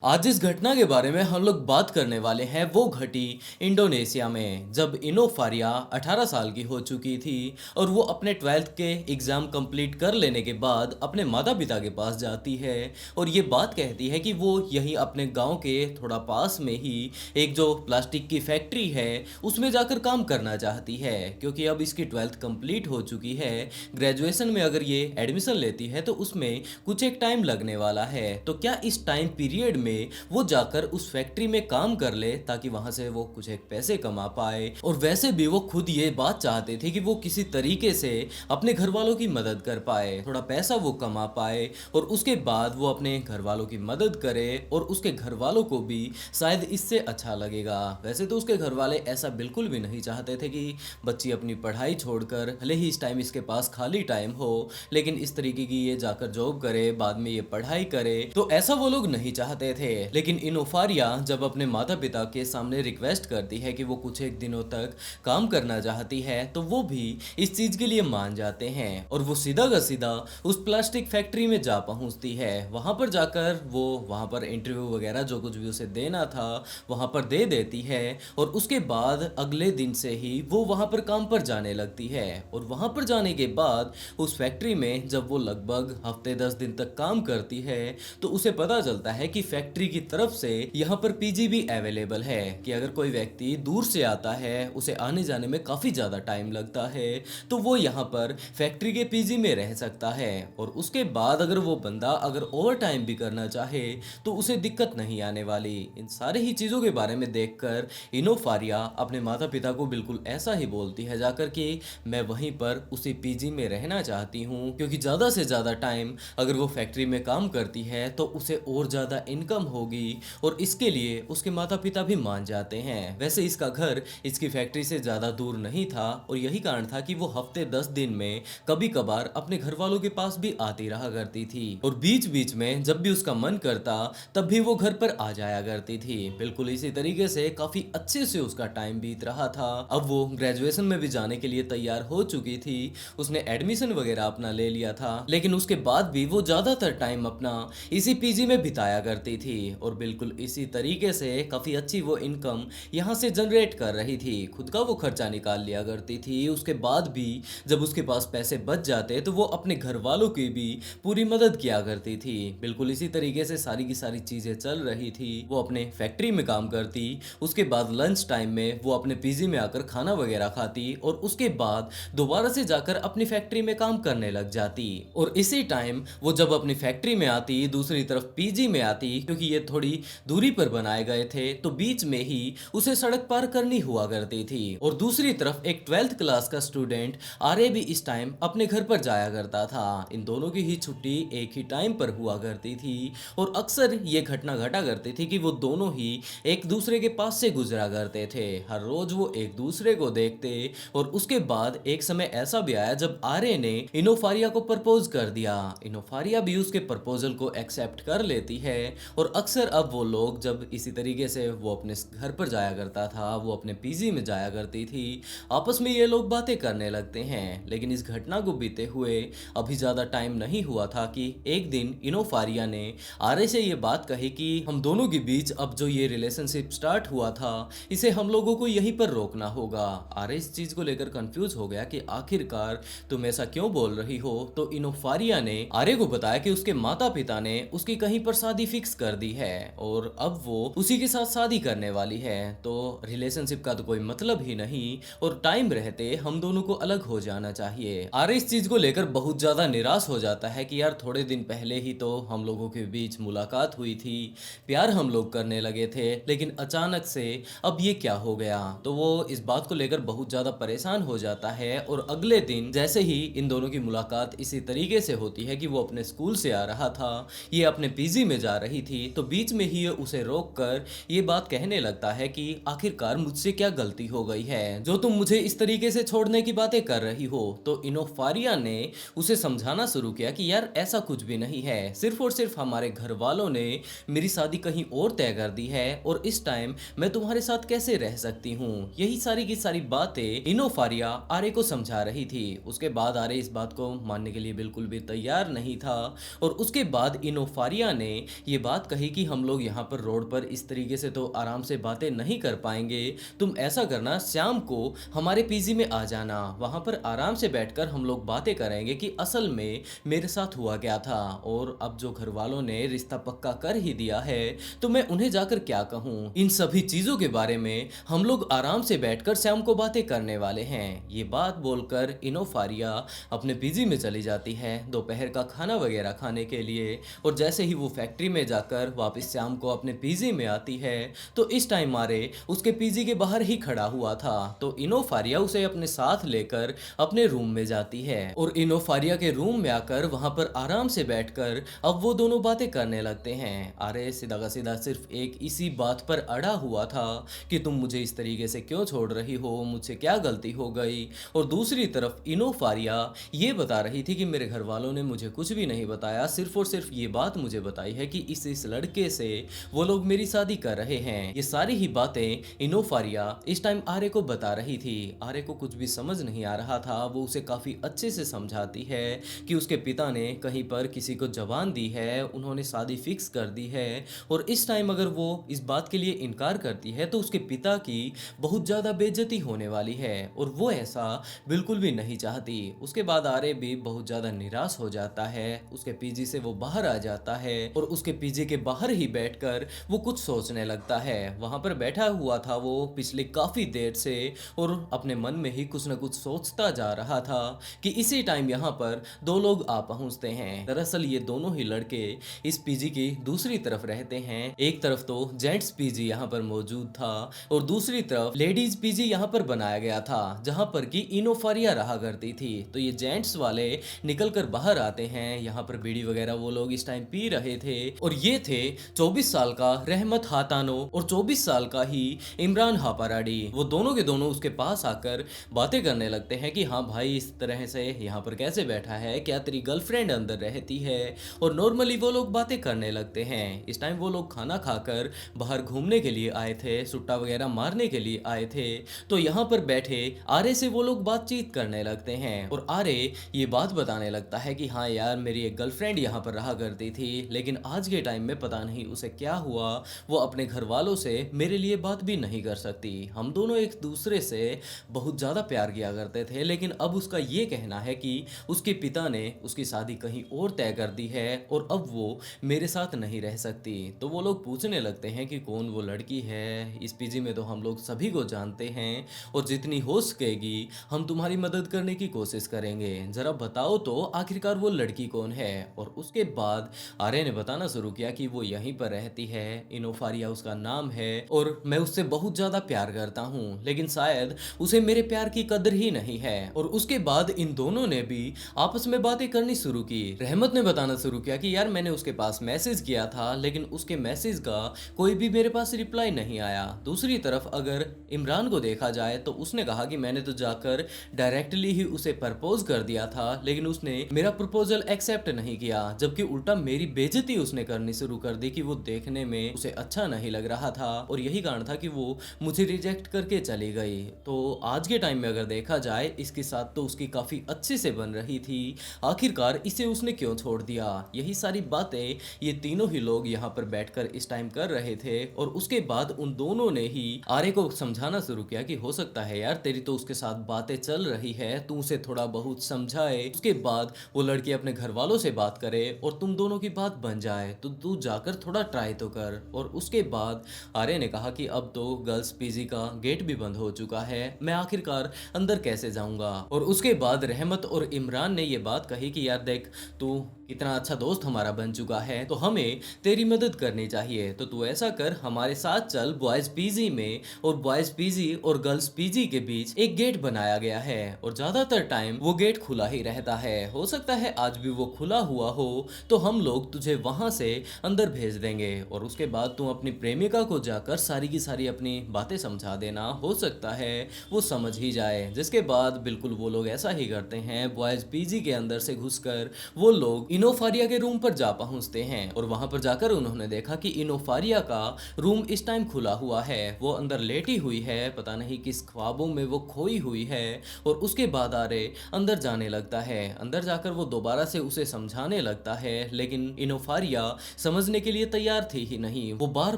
आज जिस घटना के बारे में हम लोग बात करने वाले हैं वो घटी इंडोनेशिया में, जब इनो फारिया 18 साल की हो चुकी थी और वो अपने 12th के एग्ज़ाम कंप्लीट कर लेने के बाद अपने माता पिता के पास जाती है और ये बात कहती है कि वो यहीं अपने गांव के थोड़ा पास में ही एक जो प्लास्टिक की फैक्ट्री है उसमें जाकर काम करना चाहती है, क्योंकि अब इसकी 12th कंप्लीट हो चुकी है। ग्रेजुएशन में अगर ये एडमिशन लेती है तो उसमें कुछ एक टाइम लगने वाला है, तो क्या इस टाइम पीरियड में वो जाकर उस फैक्ट्री में काम कर ले ताकि वहां से वो कुछ एक पैसे कमा पाए। और वैसे भी वो खुद ये बात चाहते थे कि वो किसी तरीके से अपने घर वालों की मदद कर पाए, थोड़ा पैसा वो कमा पाए और उसके बाद वो अपने घर वालों की मदद करे और उसके घर वालों को भी शायद इससे अच्छा लगेगा। वैसे तो उसके घर वाले ऐसा बिल्कुल भी नहीं चाहते थे कि बच्ची अपनी पढ़ाई छोड़कर, भले ही इस टाइम इसके पास खाली टाइम हो, लेकिन इस तरीके की ये जाकर जॉब करे, बाद में ये पढ़ाई करे, तो ऐसा वो लोग नहीं चाहते थे। लेकिन इनोफारिया जब अपने माता पिता के सामने रिक्वेस्ट करती है कि वो कुछ एक दिनों तक काम करना चाहती है, तो वो भी इस चीज के लिए मान जाते हैं और वो सीधा का सीधा उस प्लास्टिक फैक्ट्री में जा पहुंचती है। वहां पर जाकर वो वहां पर इंटरव्यू वगैरह जो कुछ भी उसे देना था वहां पर दे देती है और उसके बाद अगले दिन से ही वो वहां पर काम पर जाने लगती है। और वहां पर जाने के बाद उस फैक्ट्री में जब वो लगभग हफ्ते 10 दिन तक काम करती है तो उसे पता चलता है कि फैक्ट्री की तरफ से यहाँ पर पीजी भी अवेलेबल है, कि अगर कोई व्यक्ति दूर से आता है, उसे आने जाने में काफी ज्यादा टाइम लगता है, तो वो यहाँ पर फैक्ट्री के पीजी में रह सकता है। और उसके बाद अगर वो बंदा अगर ओवर टाइम भी करना चाहे तो उसे दिक्कत नहीं आने वाली। इन सारे ही चीजों के बारे में देखकर इनोफारिया अपने माता पिता को बिल्कुल ऐसा ही बोलती है जाकर कि मैं वहीं पर उसी पीजी में रहना चाहती हूँ, क्योंकि ज़्यादा से ज़्यादा टाइम अगर वो फैक्ट्री में काम करती है तो उसे और ज़्यादा इनकम होगी और इसके लिए उसके माता पिता भी मान जाते हैं। वैसे इसका घर इसकी फैक्ट्री से ज़्यादा दूर नहीं था और यही कारण था कि वो हफ्ते 10 दिन में कभी कभार अपने घर वालों के पास भी आती रहा करती थी और बीच बीच में जब भी उसका मन करता तब भी वो घर पर आ जाया करती थी। बिल्कुल इसी तरीके से काफ़ी अच्छे से उसका टाइम बीत रहा था। अब वो ग्रेजुएशन में भी जाने के लिए तैयार हो चुकी थी, उसने एडमिशन वगैरह अपना ले लिया था, लेकिन उसके बाद भी वो ज़्यादातर टाइम अपना इसी पीजी में बिताया करती थी और बिल्कुल इसी तरीके से काफ़ी अच्छी वो इनकम यहाँ से जनरेट कर रही थी, खुद का वो खर्चा निकाल लिया करती थी। उसके बाद भी जब उसके पास पैसे बच जाते तो वो अपने घर वालों की भी पूरी मदद किया करती थी। बिल्कुल इसी तरीके से सारी की सारी चीज़ें चल रही थी। वो अपने फैक्ट्री में काम करती, उसके बाद लंच टाइम में वो अपने पीजी में आकर खाना वगैरह खाती और उसके बाद दोबारा से जाकर अपनी फैक्ट्री में काम करने लग जाती। और इसी टाइम वो जब अपनी फैक्ट्री में आती, दूसरी तरफ पीजी में आती, क्योंकि ये थोड़ी दूरी पर बनाए गए थे तो बीच में ही उसे सड़क पार करनी हुआ करती थी। और दूसरी तरफ एक 12th क्लास का स्टूडेंट आर्य भी इस टाइम अपने घर पर जाया करता था। इन दोनों की ही छुट्टी एक ही टाइम पर हुआ करती थी और अक्सर ये घटना घटा करती थी कि वो दोनों ही एक दूसरे के पास से गुजरा करते थे। हर रोज वो एक दूसरे को देखते और उसके बाद एक समय ऐसा भी आया जब आर्य ने इनोफारिया को प्रपोज कर दिया। इनोफारिया भी उसके प्रपोजल को एक्सेप्ट कर लेती है और अक्सर अब वो लोग जब इसी तरीके से वो अपने घर पर जाया करता था, वो अपने पीजी में जाया करती थी, आपस में ये लोग बातें करने लगते हैं। लेकिन इस घटना को बीते हुए अभी ज़्यादा टाइम नहीं हुआ था कि एक दिन इनोफारिया ने आर्य से ये बात कही कि हम दोनों के बीच अब जो ये रिलेशनशिप स्टार्ट हुआ था इसे हम लोगों को यहीं पर रोकना होगा। आर्य इस चीज़ को लेकर कंफ्यूज हो गया कि आखिरकार तुम ऐसा क्यों बोल रही हो। तो इनोफारिया ने आर्य को बताया कि उसके माता पिता ने उसकी कहीं पर शादी फिक्स कर दी है और अब वो उसी के साथ शादी करने वाली है, तो रिलेशनशिप का तो कोई मतलब ही नहीं और टाइम रहते हम दोनों को अलग हो जाना चाहिए। आर्य इस चीज को लेकर बहुत ज्यादा निराश हो जाता है कि यार थोड़े दिन पहले ही तो हम लोगों के बीच मुलाकात हुई थी, प्यार हम लोग करने लगे थे, लेकिन अचानक से अब ये क्या हो गया। तो वो इस बात को लेकर बहुत ज्यादा परेशान हो जाता है और अगले दिन जैसे ही इन दोनों की मुलाकात इसी तरीके से होती है कि वो अपने स्कूल से आ रहा था, ये अपने पीजी में जा रही थी, तो बीच में ही ये उसे रोक कर ये बात कहने लगता है कि आखिरकार मुझसे क्या गलती हो गई है जो तुम मुझे इस तरीके से छोड़ने की बातें कर रही हो। तो इनोफारिया ने उसे समझाना शुरू किया कि यार ऐसा कुछ भी नहीं है, सिर्फ और सिर्फ हमारे घर वालों ने मेरी शादी कहीं और तय कर दी है और इस टाइम मैं तुम्हारे साथ कैसे रह सकती हूँ। यही सारी की सारी बातें इनोफारिया आर्य को समझा रही थी। उसके बाद आर्य इस बात को मानने के लिए बिल्कुल भी तैयार नहीं था और उसके बाद इनोफारिया ने ये बात कही कि हम लोग यहाँ पर रोड पर इस तरीके से तो आराम से बातें नहीं कर पाएंगे। तुम ऐसा करना, शाम को हमारे पीजी में आ जाना, वहाँ पर आराम से बैठकर हम लोग बातें करेंगे कि असल में मेरे साथ हुआ क्या था। और अब जो घर वालों ने रिश्ता पक्का कर ही दिया है तो मैं उन्हें जाकर क्या कहूँ। इन सभी चीज़ों के बारे में हम लोग आराम से बैठकर शाम को बातें करने वाले हैं। ये बात बोलकर इनोफारिया अपने पीजी में चली जाती है दोपहर का खाना वगैरह खाने के लिए। और जैसे ही वो फैक्ट्री में जाकर वापस शाम को अपने पीजी में आती है तो इस टाइम मारे उसके पीजी के बाहर ही खड़ा हुआ था। तो इनोफारिया उसे अपने साथ लेकर अपने रूम में जाती है और इनोफारिया के रूम में आकर वहां पर आराम से बैठकर अब वो दोनों बातें करने लगते हैं। अरे सीधा का सीधा सिर्फ एक इसी बात पर अड़ा हुआ था कि तुम मुझे इस तरीके से क्यों छोड़ रही हो, मुझसे क्या गलती हो गई। और दूसरी तरफ इनोफारिया ये बता रही थी कि मेरे घर वालों ने मुझे कुछ भी नहीं बताया, सिर्फ और सिर्फ ये बात मुझे बताई है कि इस लड़के से वो लोग मेरी शादी कर रहे हैं। ये सारी ही बातें इनोफारिया इस टाइम आर्य को बता रही थी। आर्य को कुछ भी समझ नहीं आ रहा था। वो उसे काफी अच्छे से समझाती है कि उसके पिता ने कहीं पर किसी को जबान दी है, उन्होंने शादी फिक्स कर दी है और इस टाइम अगर वो इस बात के लिए इनकार करती है तो उसके पिता की बहुत ज्यादा बेइज्जती होने वाली है और वो ऐसा बिल्कुल भी नहीं चाहती। उसके बाद आर्य भी बहुत ज्यादा निराश हो जाता है। उसके पीजी से वो बाहर आ जाता है और उसके पीजी के बाहर ही बैठकर वो कुछ सोचने लगता है। वहां पर बैठा हुआ था वो पिछले काफी देर से और अपने मन में ही कुछ न कुछ सोचता जा रहा था कि इसी टाइम यहाँ पर दो लोग आ पहुंचते हैं। दरअसल ये दोनों ही लड़के इस पीजी की दूसरी तरफ रहते हैं। एक तरफ तो जेंट्स पीजी यहाँ पर मौजूद था और दूसरी तरफ लेडीज पीजी यहाँ पर बनाया गया था जहाँ पर की इनोफारिया रहा करती थी। तो ये जेंट्स वाले निकल कर बाहर आते हैं। यहाँ पर बीड़ी वगैरह वो लोग इस टाइम पी रहे थे और ये थे 24 साल का रहमत हातानो और 24 साल का ही इमरान हापाराडी। वो दोनों के दोनों उसके पास आकर बातें करने लगते हैं कि हाँ भाई, इस तरह से यहाँ पर कैसे बैठा है, क्या तेरी गर्लफ्रेंड अंदर रहती है। और नॉर्मली वो लोग बातें करने लगते हैं। इस टाइम वो लोग खाना खाकर बाहर घूमने के लिए आए थे, सुट्टा वगैरह मारने के लिए आए थे। तो यहाँ पर बैठे आर्य से वो लोग बातचीत करने लगते हैं और आर्य ये बात बताने लगता है कि हाँ यार, मेरी एक गर्लफ्रेंड यहाँ पर रहा करती थी, लेकिन आज के टाइम में पता नहीं उसे क्या हुआ, वो अपने घर वालों से मेरे लिए बात भी नहीं कर सकती। हम दोनों एक दूसरे से बहुत ज़्यादा प्यार किया करते थे, लेकिन अब उसका ये कहना है कि उसके पिता ने उसकी शादी कहीं और तय कर दी है और अब वो मेरे साथ नहीं रह सकती। तो वो लोग पूछने लगते हैं कि कौन वो लड़की है। इस पीजी में तो हम लोग सभी को जानते हैं और जितनी हो सकेगी हम तुम्हारी मदद करने की कोशिश करेंगे, जरा बताओ तो आखिरकार वो लड़की कौन है। और उसके बाद आर्य ने बताना शुरू किया कि वो यहीं पर रहती है, इनोफारिया उसका नाम है और मैं उससे बहुत ज्यादा प्यार करता हूँ, लेकिन शायद उसे मेरे प्यार की कदर ही नहीं है। और उसके बाद इन दोनों ने भी आपस में बातें करनी शुरू की। रहमत ने बताना शुरू किया कि यार, मैंने उसके पास मैसेज किया था, लेकिन उसके मैसेज का कोई भी मेरे पास रिप्लाई नहीं आया। दूसरी तरफ अगर इमरान को देखा जाए तो उसने कहा कि मैंने तो जाकर डायरेक्टली ही उसे प्रपोज कर दिया था, लेकिन उसने मेरा प्रपोजल एक्सेप्ट नहीं किया, जबकि उल्टा मेरी बेइज्जती उसने करनी शुरू कर दी कि वो देखने में उसे अच्छा नहीं लग रहा था और यही कारण था कि वो मुझे रिजेक्ट करके चली गई। तो आज के टाइम में अगर देखा जाए, इसके साथ तो उसकी काफी अच्छे से बन रही थी, आखिरकार इसे उसने क्यों छोड़ दिया। यही सारी बातें ये तीनों ही लोग यहाँ पर बैठकर इस टाइम कर रहे थे और उसके बाद उन दोनों ने ही आर्य को समझाना शुरू किया कि हो सकता है यार, तेरी तो उसके साथ बातें चल रही है, तू उसे थोड़ा बहुत समझाए, उसके बाद वो लड़की अपने घर वालों से बात करे और तुम दोनों की बात बन जाए, तो तू जाकर थोड़ा ट्राई तो कर। और उसके बाद आर्य ने कहा कि अब तो गर्ल्स पीजी का गेट भी बंद हो चुका है, मैं आखिरकार अंदर कैसे जाऊंगा। और उसके बाद रहमत और इमरान ने ये बात कही कि यार देख, तू इतना अच्छा दोस्त हमारा बन चुका है तो हमें तेरी मदद करनी चाहिए, तो तू ऐसा कर, हमारे साथ चल बॉयज पीजी में, और बॉयज पीजी और गर्ल्स पीजी के बीच एक गेट बनाया गया है और ज्यादातर टाइम वो गेट खुला ही रहता है, हो सकता है आज भी वो खुला हुआ हो, तो हम लोग तुझे वहां से अंदर भेज देंगे और उसके बाद तू अपनी प्रेमिका को जाकर सारी की सारी अपनी बातें समझा देना, हो सकता है वो समझ ही जाए। जिसके बाद बिल्कुल वो लोग ऐसा ही करते हैं, बॉयज पीजी के अंदर से घुसकर वो लोग इनोफारिया के रूम पर जा पहुंचते हैं और वहां पर जाकर उन्होंने देखा कि इनोफारिया का रूम इस टाइम खुला हुआ है। वो अंदर लेटी हुई है, पता नहीं किस ख्वाबों में वो खोई हुई है। और उसके बाद आरे अंदर जाने लगता है। अंदर जाकर वो दोबारा से उसे समझाने लगता है, लेकिन इनोफारिया समझने के लिए तैयार थी ही नहीं। वो बार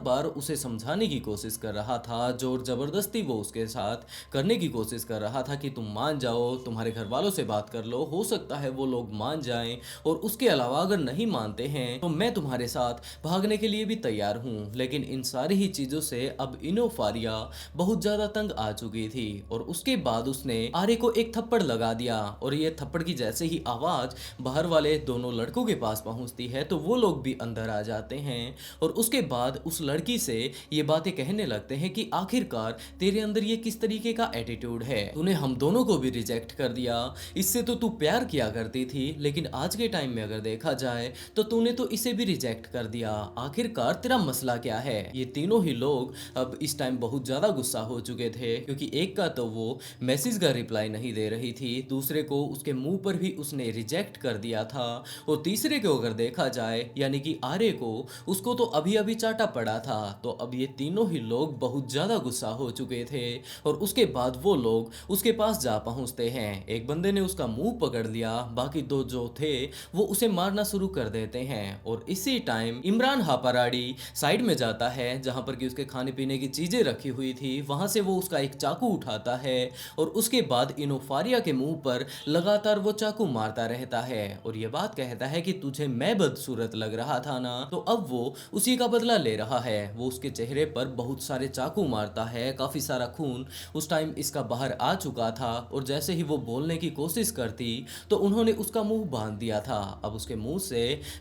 बार उसे समझाने की कोशिश कर रहा था, जोर जबरदस्ती वो उसके साथ करने की कोशिश कर रहा था कि तुम मान जाओ, तुम्हारे घर वालों से बात कर लो, हो सकता है वो लोग मान जाएं, और उसके अलावा अगर नहीं मानते हैं तो मैं तुम्हारे साथ भागने के लिए भी तैयार हूं। लेकिन इन सारी ही चीजों से अब इनोफारिया बहुत ज्यादा तंग आ चुकी थी और उसके बाद उसने आर्य को एक थप्पड़ लगा दिया। और ये थप्पड़ की जैसे ही आवाज बाहर वाले दोनों लड़कों के पास पहुंचती है तो वो लोग भी अंदर आ जाते हैं और उसके बाद उस लड़की से ये बातें कहने लगते हैं कि आखिरकार तेरे अंदर ये किस तरीके का एटीट्यूड है, तूने हम दोनों को भी रिजेक्ट कर दिया, इससे तो तू प्यार किया करती थी, लेकिन आज के टाइम में अगर देखा जाए तो तूने तो इसे भी रिजेक्ट कर दिया, आखिरकार तेरा मसला क्या है। ये तीनों ही लोग अब इस टाइम बहुत ज्यादा गुस्सा हो चुके थे, क्योंकि एक का तो वो मैसेज का रिप्लाई नहीं दे रही थी, दूसरे को उसके मुंह पर भी उसने रिजेक्ट कर दिया था, और तीसरे को अगर देखा जाए यानी कि आर्य को, उसको तो अभी अभी चाटा पड़ा था। तो अब ये तीनों ही लोग बहुत ज्यादा गुस्सा हो चुके थे और उसके बाद वो लोग उसके पास जा पहुंचते हैं। एक बंदे ने उसका मुंह पकड़ लिया, बाकी दो जो थे वो उसे मारना शुरू कर देते हैं। और इसी टाइम इमरान हापाराडी साइड में जाता है जहां पर कि उसके खाने पीने की चीजें रखी हुई थी, वहां से वो उसका एक चाकू उठाता है और उसके बाद इनोफारिया के मुंह पर लगातार वो चाकू मारता रहता है और ये बात कहता है कि तुझे मैं बदसूरत लग रहा था ना। तो अब वो उसी का बदला ले रहा है। वो उसके चेहरे पर बहुत सारे चाकू मारता है, काफी सारा खून उस टाइम इसका बाहर आ चुका था और जैसे ही वो बोलने की कोशिश करती तो उन्होंने उसका मुंह बांध दिया था। अब उसके मुंह से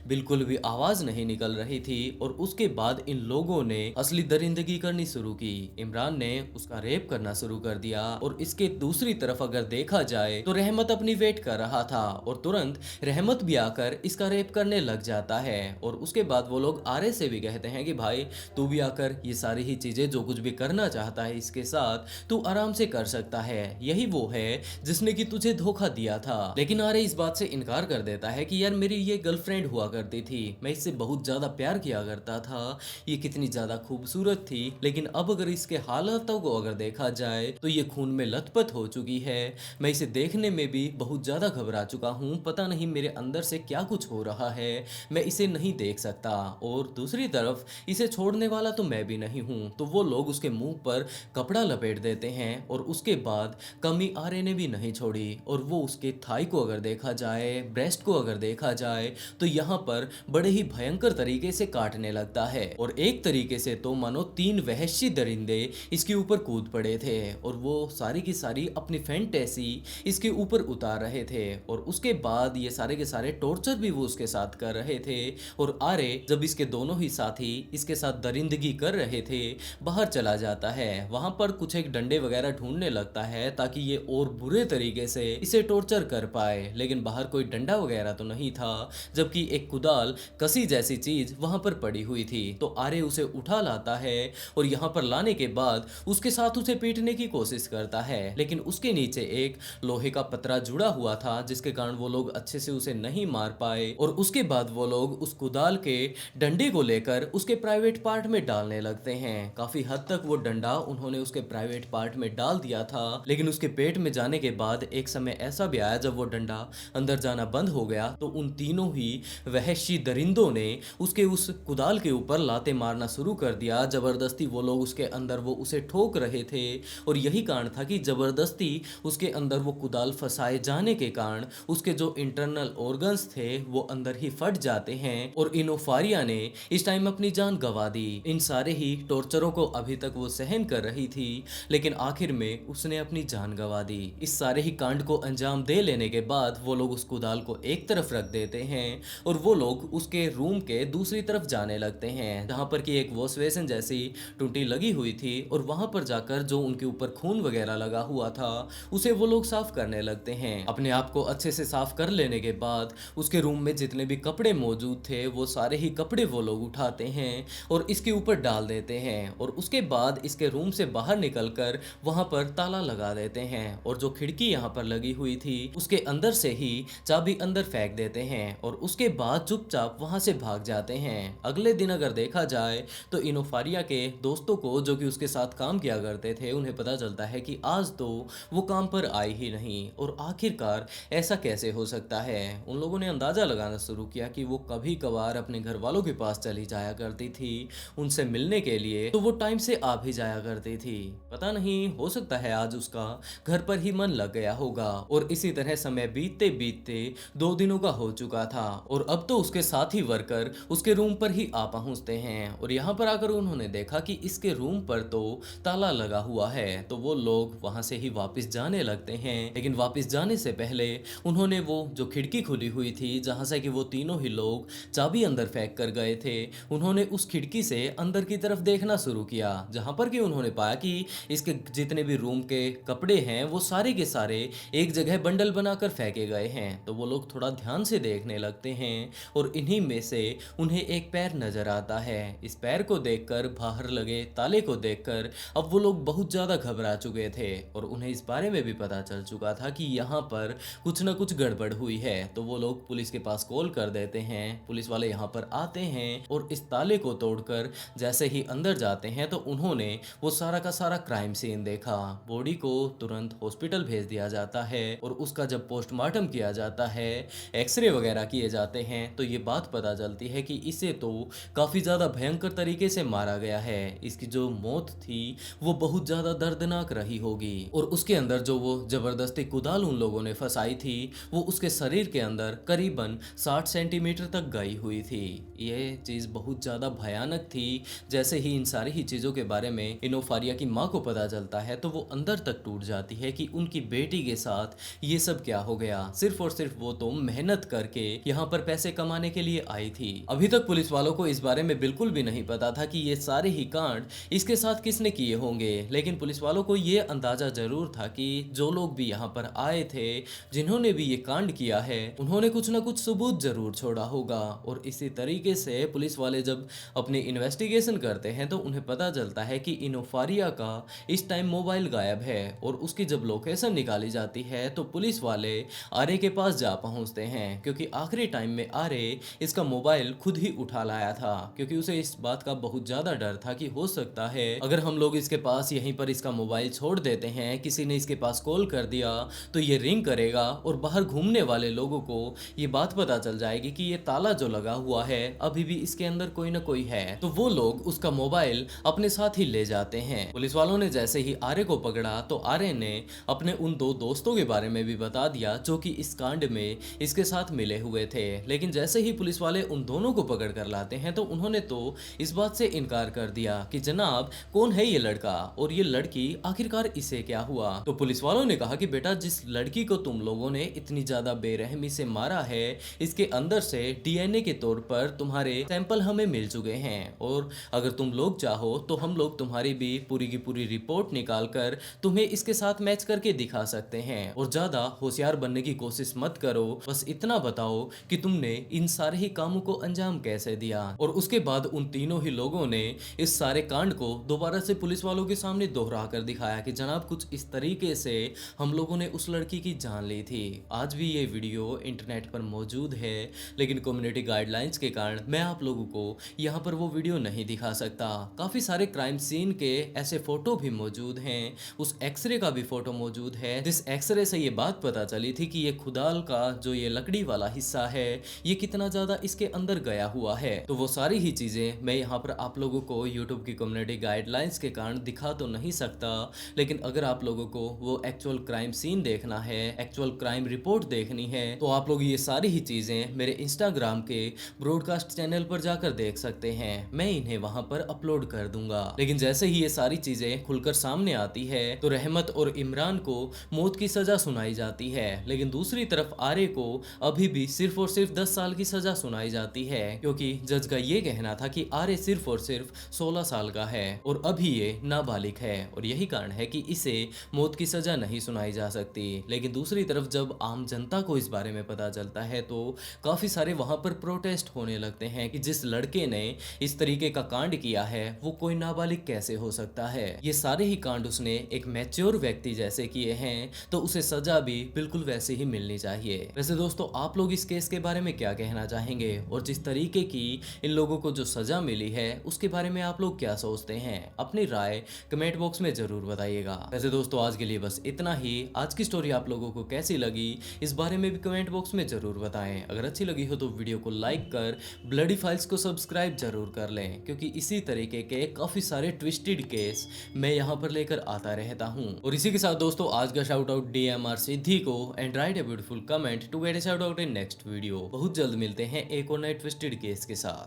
बिल्कुल भी आवाज नहीं निकल रही थी और उसके बाद इन लोगों ने असली दरिंदगी करनी शुरू की। इमरान ने उसका रेप करना शुरू कर दिया और इसके दूसरी तरफ अगर देखा जाए तो रहमत अपनी वेट कर रहा था और तुरंत रहमत भी आकर इसका रेप करने लग जाता है। और उसके बाद वो लोग आर्य से भी कहते हैं कि भाई तू भी आकर ये सारी ही चीजें जो कुछ भी करना चाहता है इसके साथ तू आराम से कर सकता है, यही वो है जिसने कि तुझे धोखा दिया था। लेकिन आर्य इस बात से इनकार कर देता है कि यार मेरी ये गर्लफ्रेंड हुआ करती थी, मैं इससे बहुत ज्यादा प्यार किया करता था, ये कितनी ज्यादा खूबसूरत थी, लेकिन अब अगर इसके हालातों को अगर देखा जाए तो ये खून में लथपथ हो चुकी है, मैं इसे देखने में भी बहुत ज्यादा घबरा चुका हूँ, पता नहीं मेरे अंदर से क्या कुछ हो रहा है, मैं इसे नहीं देख सकता। और दूसरी तरफ इसे छोड़ने वाला तो मैं भी नहीं हूँ। तो वो लोग उसके मुंह पर कपड़ा लपेट देते हैं और उसके बाद कमी आर्य ने भी नहीं छोड़ी और वो उसके थाई को अगर देखा जाए, ब्रेस्ट को अगर देखा जाए तो यहाँ पर बड़े ही भयंकर तरीके से काटने लगता है और एक तरीके से तो मानो तीन वहशी दरिंदे इसके ऊपर कूद पड़े थे और वो सारी की सारी अपनी फैंटेसी इसके ऊपर उतार रहे थे और उसके बाद ये सारे के सारे टॉर्चर भी वो उसके साथ कर रहे थे। और आर्य जब इसके दोनों ही साथी इसके साथ दरिंदगी कर रहे थे बाहर चला जाता है, वहां पर कुछ एक डंडे वगैरह ढूंढने लगता है ताकि ये और बुरे तरीके से इसे टॉर्चर कर पाए, लेकिन बाहर कोई डंडा वगैरह तो नहीं था, जबकि एक कुदाल कसी जैसी चीज वहां पर पड़ी हुई थी। तो आर्य उसे उठा लाता है और यहाँ पर लाने के बाद उसके साथ उसे पीटने की कोशिश करता है, लेकिन उसके नीचे एक लोहे का पतरा जुड़ा हुआ था जिसके कारण वो लोग अच्छे से उसे नहीं मार पाए। और उसके बाद वो लोग उस कुदाल के डंडे को लेकर उसके प्राइवेट पार्ट में डालने लगते हैं। काफी हद तक वो डंडा उन्होंने उसके प्राइवेट पार्ट में डाल दिया था, लेकिन उसके पेट में जाने के बाद एक समय ऐसा भी आया जब वो डंडा अंदर जाना बंद हो गया तो उन तीनों ही वहशी दरिंदों ने उसके उस कुदाल के ऊपर लाते मारना शुरू कर दिया। जबरदस्ती वो लोग उसके अंदर वो उसे ठोक रहे थे और यही कारण था कि जबरदस्ती उसके अंदर वो कुदाल फंसाए जाने के कारण उसके जो इंटरनल ऑर्गन्स थे वो अंदर ही फट जाते हैं और इनोफारिया ने इस टाइम अपनी जान गंवा दी। इन सारे ही टॉर्चरों को अभी तक वो सहन कर रही थी, लेकिन आखिर में उसने अपनी जान गंवा दी। इस सारे ही कांड को अंजाम दे लेने के बाद वो लोग उस कुदाल को एक तरफ रख देते हैं और वो लोग उसके रूम के दूसरी तरफ जाने लगते हैं जहां पर कि एक वॉश बेसिन जैसी टूटी लगी हुई थी और वहां पर जाकर जो उनके ऊपर खून वगैरह लगा हुआ था उसे वो लोग साफ करने लगते हैं। अपने आप को अच्छे से साफ कर लेने के बाद उसके रूम में जितने भी कपड़े मौजूद थे वो सारे ही कपड़े वो लोग उठाते हैं और इसके ऊपर डाल देते हैं और उसके बाद इसके रूम से बाहर निकलकर वहां पर ताला लगा देते हैं और जो खिड़की यहाँ पर लगी हुई थी उसके अंदर से ही चाबी अंदर फेंक देते हैं और उसके बाद चुपचाप वहां से भाग जाते हैं। अगले दिन अगर देखा जाए तो इनोफारिया के दोस्तों को, जो कि उसके साथ काम किया करते थे, उन्हें पता चलता है कि आज तो वो काम पर आई ही नहीं और आखिरकार ऐसा कैसे हो सकता है। उन लोगों ने अंदाज़ा लगाना शुरू किया कि वो कभी कभार अपने घर वालों के पास चली जाया करती थी उनसे मिलने के लिए, तो वो टाइम से आ भी जाया करती थी। पता नहीं, हो सकता है आज उसका घर पर ही मन लग गया होगा। और इसी तरह समय बीतते बीतते 2 दिनों का हो चुका था और अब तो उसके साथी वर्कर उसके रूम पर ही आ पहुंचते हैं और यहाँ पर आकर उन्होंने देखा कि इसके रूम पर तो ताला लगा हुआ है। तो वो लोग वहां से ही वापस जाने लगते हैं, लेकिन वापस जाने से पहले उन्होंने वो जो खिड़की खुली हुई थी जहां से कि वो तीनों ही लोग चाबी अंदर फेंक कर गए थे, उन्होंने उस खिड़की से अंदर की तरफ देखना शुरू किया, जहां पर कि उन्होंने पाया कि इसके जितने भी रूम के कपड़े हैं वो सारे के सारे एक जगह बंडल बनाकर फेंके गए हैं। तो वो लोग थोड़ा ध्यान से देखने लगते हैं और इन्हीं में से उन्हें एक पैर नजर आता है। इस पैर को देखकर, बाहर लगे ताले को देखकर अब वो लोग बहुत ज़्यादा घबरा चुके थे और उन्हें इस बारे में भी पता चल चुका था कि यहाँ पर कुछ ना कुछ गड़बड़ हुई है। तो वो लोग पुलिस के पास कॉल कर देते हैं। पुलिस वाले यहाँ पर आते हैं और इस ताले को तोड़कर जैसे ही अंदर जाते हैं तो उन्होंने वो सारा का सारा क्राइम सीन देखा। बॉडी को तुरंत हॉस्पिटल भेज दिया जाता है और उसका जब पोस्टमार्टम किया जाता है, एक्सरे वगैरह किए जाते हैं, तो ये बात पता चलती है कि इसे तो काफ़ी ज़्यादा भयंकर तरीके से मारा गया है। इसकी जो मौत थी वो बहुत ज़्यादा दर्दनाक रही होगी और उसके अंदर जो वो ज़बरदस्ती कुदाल उन लोगों ने फंसाई थी वो उसके शरीर के अंदर करीबन 60 सेंटीमीटर तक गई हुई थी। ये चीज़ बहुत ज़्यादा भयानक थी। जैसे ही इन सारी ही चीज़ों के बारे में इनोफारिया की माँ को पता चलता है तो वो अंदर तक टूट जाती है कि उनकी बेटी के साथ ये सब क्या हो गया। सिर्फ और सिर्फ वो तो मेहनत करके यहाँ पर पैसे कमाने के लिए आई थी। अभी तक पुलिस वालों को इस बारे में बिल्कुल भी नहीं पता था कि ये सारे ही कांड इसके साथ किसने किए होंगे, लेकिन पुलिस वालों को ये अंदाजा जरूर था कि जो लोग भी यहाँ पर आए थे, जिन्होंने भी ये कांड किया है, उन्होंने कुछ ना कुछ सबूत जरूर छोड़ा होगा। और इसी तरीके से पुलिस वाले जब अपनी इन्वेस्टिगेशन करते हैं तो उन्हें पता चलता है कि इनोफारिया का इस टाइम मोबाइल गायब है और उसकी जब लोकेशन निकाली जाती है तो पुलिस वाले आर्य के पास जा पहुंचते हैं, क्योंकि आखिरी टाइम में आर्य इसका मोबाइल खुद ही उठा लाया था, क्योंकि उसे इस बात का बहुत ज़्यादा डर था कि हो सकता है अगर हम लोग इसके पास यहीं पर इसका मोबाइल छोड़ देते हैं, किसी ने इसके पास कॉल कर दिया तो ये रिंग करेगा और बाहर घूमने वाले लोगों को ये बात पता चल जाएगी कि ये ताला जो लगा हुआ है अभी भी इसके अंदर कोई ना कोई है, तो वो लोग उसका मोबाइल अपने साथ ही ले जाते हैं। पुलिस वालों ने जैसे ही आर्य को पकड़ा तो आर्य ने अपने उन 2 दोस्तों के बारे में भी बता दिया जो कि इस कांड में इसके साथ मिले हुए थे। लेकिन जैसे ही पुलिस वाले उन दोनों को पकड़ कर लाते हैं तो उन्होंने तो इस बात से इनकार कर दिया कि जनाब कौन है ये लड़का और ये लड़की, आखिरकार इसे क्या हुआ। तो पुलिस वालों ने कहा कि बेटा, जिस लड़की को तुम लोगों ने इतनी ज्यादा बेरहमी से मारा है, इसके अंदर से डीएनए के तौर पर तुम्हारे सैंपल हमें मिल चुके हैं और अगर तुम लोग चाहो तो हम लोग तुम्हारी भी पूरी की पूरी रिपोर्ट निकाल कर तुम्हें इसके साथ मैच करके दिखा सकते हैं। और ज्यादा होशियार बनने की कोशिश मत करो, बस इतना बताओ कि तुमने इन सारे ही कामों को अंजाम कैसे दिया। और उसके बाद उन तीनों ही लोगों ने इस सारे कांड को दोबारा से पुलिस वालों के सामने दोहरा कर दिखाया कि जनाब कुछ इस तरीके से हम लोगों ने उस लड़की की जान ली थी। आज भी ये वीडियो इंटरनेट पर मौजूद है, लेकिन कम्युनिटी गाइडलाइंस के कारण मैं आप लोगों को यहाँ पर वो वीडियो नहीं दिखा सकता। काफ़ी सारे क्राइम सीन के ऐसे फोटो भी मौजूद हैं, उस एक्सरे का भी फोटो मौजूद है, जिस एक्सरे से ये बात पता चली थी कि ये खुदाल का जो ये लकड़ी वाला हिस्सा है ये कितना ज़्यादा इसके अंदर गया हुआ है। तो वो सारी ही चीज़ें मैं यहाँ पर आप लोगों को यूट्यूब की कम्युनिटी गाइडलाइंस के कारण दिखा तो नहीं सकता, लेकिन अगर आप लोगों को वो एक्चुअल क्राइम सीन देखना है, एक्चुअल क्राइम रिपोर्ट देखनी है, तो आप लोग ये सारी ही चीज़ें मेरे इंस्टाग्राम के ब्रॉडकास्ट चैनल पर जाकर देख सकते हैं। मैं इन्हें वहां पर अपलोड कर दूंगा। लेकिन जैसे ही ये सारी चीजें खुलकर सामने आती है तो रहमत और इमरान को मौत की सजा सुनाई जाती है, लेकिन दूसरी तरफ आर्य को अभी भी सिर्फ और सिर्फ 10 साल की सजा सुनाई जाती है, क्योंकि जज का ये कहना था कि आर्य सिर्फ और सिर्फ 16 साल का है और अभी ये नाबालिग है और यही कारण है कि इसे मौत की सजा नहीं सुनाई जा सकती। लेकिन दूसरी तरफ जब आम जनता को इस बारे में पता चलता है तो काफी सारे वहां पर प्रोटेस्ट होने लगते हैं कि जिस लड़के ने इस तरीके का कांड किया है वो कोई नाबालिग कैसे हो सकता है। ये सारे ही कांड उसने एक मैच्योर व्यक्ति जैसे किए हैं, तो उसे सजा भी बिल्कुल वैसे ही मिलनी चाहिए। वैसे दोस्तों, आप लोग इस केस के बारे में क्या कहना चाहेंगे, और जिस तरीके की इन लोगों को जो सजा मिली है उसके बारे में आप लोग क्या सोचते हैं? अपनी राय कमेंट बॉक्स में जरूर बताइएगा। वैसे दोस्तों, आज के लिए बस इतना ही। आज की स्टोरी आप लोगों को कैसी लगी इस बारे में भी कमेंट बॉक्स में जरूर बताएं। अगर अच्छी लगी हो तो वीडियो को लाइक कर ब्लडी फाइल्स को सब्सक्राइब जरूर कर लें, क्योंकि इसी तरीके के काफी सारे ट्विस्टेड केस मैं यहाँ पर लेकर आता रहता हूँ। और इसी के साथ दोस्तों, आज का शाउट आउट DMR सिद्धि को, and write a beautiful comment to get a shout out in next video. बहुत जल्द मिलते हैं एक और नए ट्विस्टेड केस के साथ।